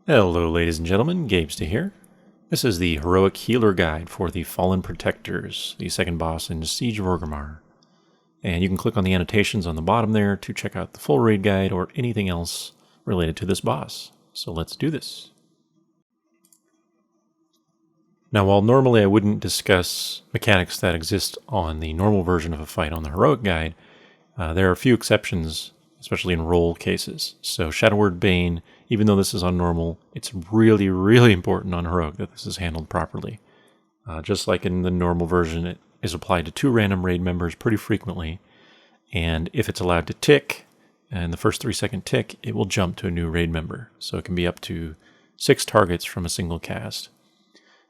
Hello ladies and gentlemen, Gabester here. This is the Heroic Healer Guide for the Fallen Protectors, the second boss in Siege of Orgrimmar. And you can click on the annotations on the bottom there to check out the full raid guide or anything else related to this boss. So let's do this. Now while normally I wouldn't discuss mechanics that exist on the normal version of a fight on the Heroic Guide, there are a few exceptions, especially in role cases. So Shadow Word Bane, even though this is on normal, it's really, really important on Heroic that this is handled properly. Just like in the normal version, it is applied to 2 random raid members pretty frequently, and if it's allowed to tick, and the first 3-second tick, it will jump to a new raid member. So it can be up to 6 targets from a single cast.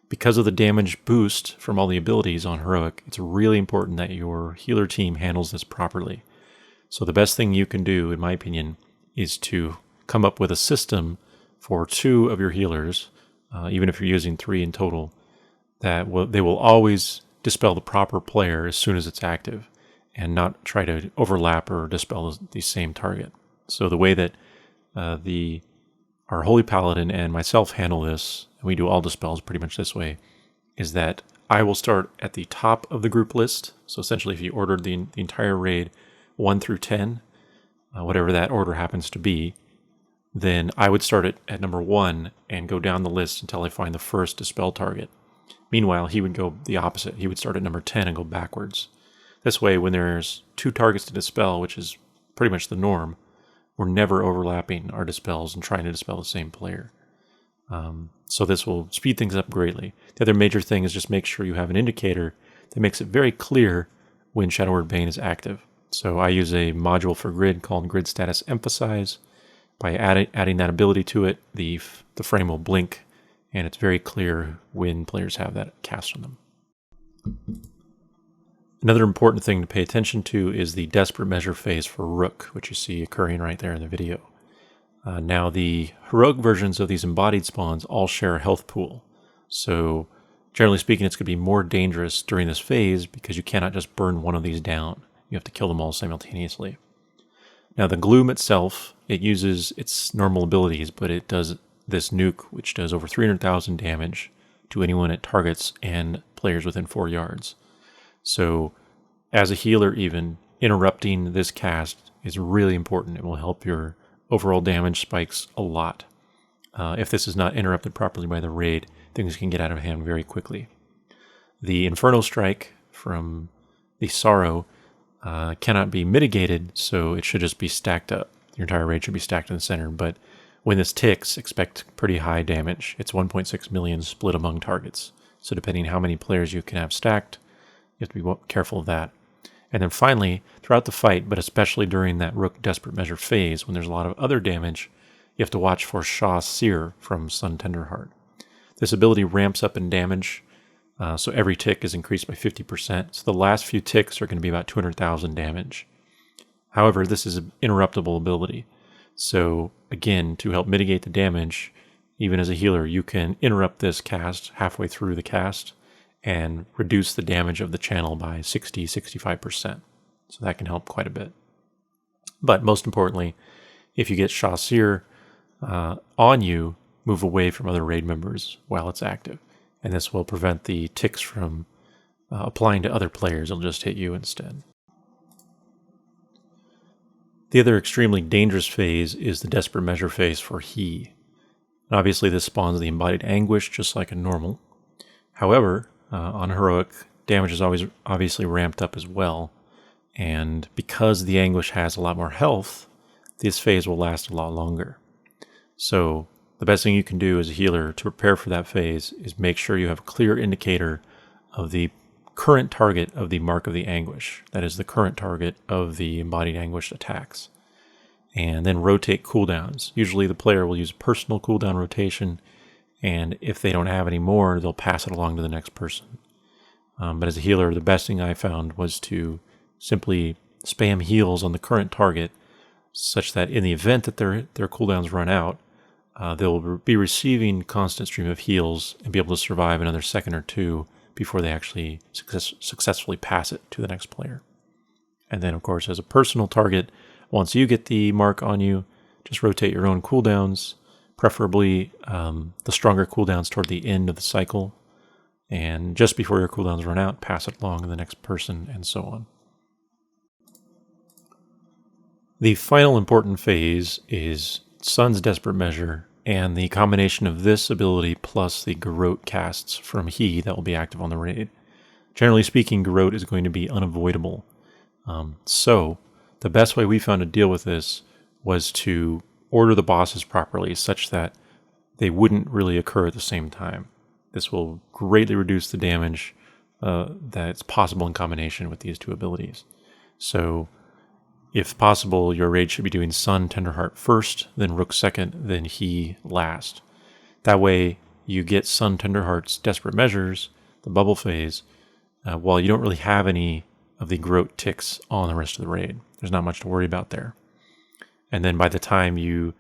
Because of the damage boost from all the abilities on Heroic, it's really important that your healer team handles this properly. So the best thing you can do, in my opinion, is to come up with a system for 2 of your healers, even if you're using 3 in total, that they will always dispel the proper player as soon as it's active, and not try to overlap or dispel the same target. So the way that our Holy Paladin and myself handle this, and we do all dispels pretty much this way, is that I will start at the top of the group list. So essentially if you ordered the entire raid 1 through 10, whatever that order happens to be, then I would start it at number 1 and go down the list until I find the first dispel target. Meanwhile, he would go the opposite. He would start at number 10 and go backwards. This way, when there's 2 targets to dispel, which is pretty much the norm, we're never overlapping our dispels and trying to dispel the same player. So this will speed things up greatly. The other major thing is just make sure you have an indicator that makes it very clear when Shadow Word Bane is active. So I use a module for grid called Grid Status Emphasize. By adding that ability to it, the frame will blink, and it's very clear when players have that cast on them. Another important thing to pay attention to is the Desperate Measure phase for Rook, which you see occurring right there in the video. Now, the heroic versions of these embodied spawns all share a health pool. So, generally speaking, it's going to be more dangerous during this phase because you cannot just burn one of these down. You have to kill them all simultaneously. Now, the Gloom itself, it uses its normal abilities, but it does this nuke, which does over 300,000 damage to anyone it targets and players within 4 yards. So, as a healer even, interrupting this cast is really important. It will help your overall damage spikes a lot. If this is not interrupted properly by the raid, things can get out of hand very quickly. The Inferno Strike from the Sorrow cannot be mitigated, so it should just be stacked up. Your entire raid should be stacked in the center, but when this ticks, expect pretty high damage. It's 1.6 million split among targets. So depending how many players you can have stacked, you have to be careful of that. And then finally, throughout the fight, but especially during that Rook Desperate Measure phase, when there's a lot of other damage, you have to watch for Shah Seer from Sun Tenderheart. This ability ramps up in damage, so every tick is increased by 50%. So the last few ticks are going to be about 200,000 damage. However, this is an interruptible ability. So again, to help mitigate the damage, even as a healer, you can interrupt this cast halfway through the cast and reduce the damage of the channel by 60-65%. So that can help quite a bit. But most importantly, if you get Shah Seer on you, move away from other raid members while it's active. And this will prevent the ticks from applying to other players. It'll just hit you instead. The other extremely dangerous phase is the Desperate Measure phase for He. And obviously this spawns the Embodied Anguish just like a normal. However, on Heroic, damage is always obviously ramped up as well. And because the Anguish has a lot more health, this phase will last a lot longer. So the best thing you can do as a healer to prepare for that phase is make sure you have a clear indicator of the current target of the Mark of the Anguish. That is the current target of the Embodied Anguish attacks. And then rotate cooldowns. Usually the player will use personal cooldown rotation, and if they don't have any more, they'll pass it along to the next person. But as a healer, the best thing I found was to simply spam heals on the current target, such that in the event that their cooldowns run out, they'll be receiving constant stream of heals and be able to survive another second or 2 before they actually successfully pass it to the next player. And then, of course, as a personal target, once you get the mark on you, just rotate your own cooldowns, preferably the stronger cooldowns toward the end of the cycle. And just before your cooldowns run out, pass it along to the next person, and so on. The final important phase is Sun's Desperate Measure, and the combination of this ability plus the Garrote casts from He that will be active on the raid. Generally speaking, Garrote is going to be unavoidable. So the best way we found to deal with this was to order the bosses properly such that they wouldn't really occur at the same time. This will greatly reduce the damage that's possible in combination with these two abilities. So if possible, your raid should be doing Sun Tenderheart first, then Rook second, then He last. That way you get Sun Tenderheart's Desperate Measures, the bubble phase, while you don't really have any of the Garrote ticks on the rest of the raid. There's not much to worry about there. And then by the time you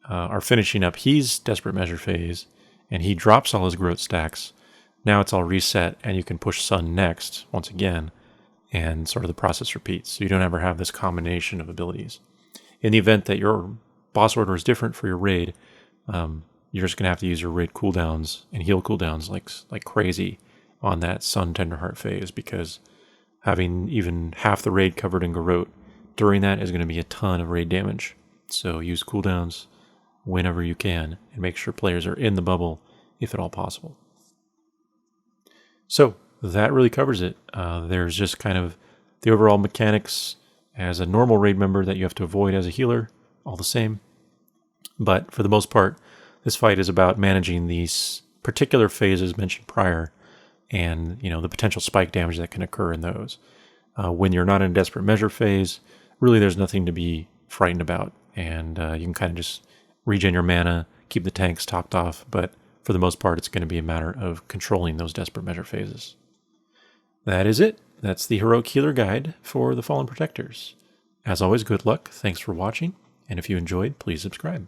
are finishing up He's Desperate Measure phase, and he drops all his Garrote stacks, now it's all reset, and you can push Sun next, once again, and sort of the process repeats. So you don't ever have this combination of abilities. In the event that your boss order is different for your raid, you're just going to have to use your raid cooldowns and heal cooldowns like crazy on that Sun Tenderheart phase, because having even half the raid covered in Garrote during that is going to be a ton of raid damage. So use cooldowns whenever you can, and make sure players are in the bubble if at all possible. So that really covers it. There's just kind of the overall mechanics as a normal raid member that you have to avoid as a healer, all the same. But for the most part, this fight is about managing these particular phases mentioned prior, and the potential spike damage that can occur in those. When you're not in a Desperate Measure phase, really there's nothing to be frightened about, and you can kind of just regen your mana, keep the tanks topped off, but for the most part, it's going to be a matter of controlling those Desperate Measure phases. That is it. That's the Heroic Healer Guide for the Fallen Protectors. As always, good luck, thanks for watching, and if you enjoyed, please subscribe.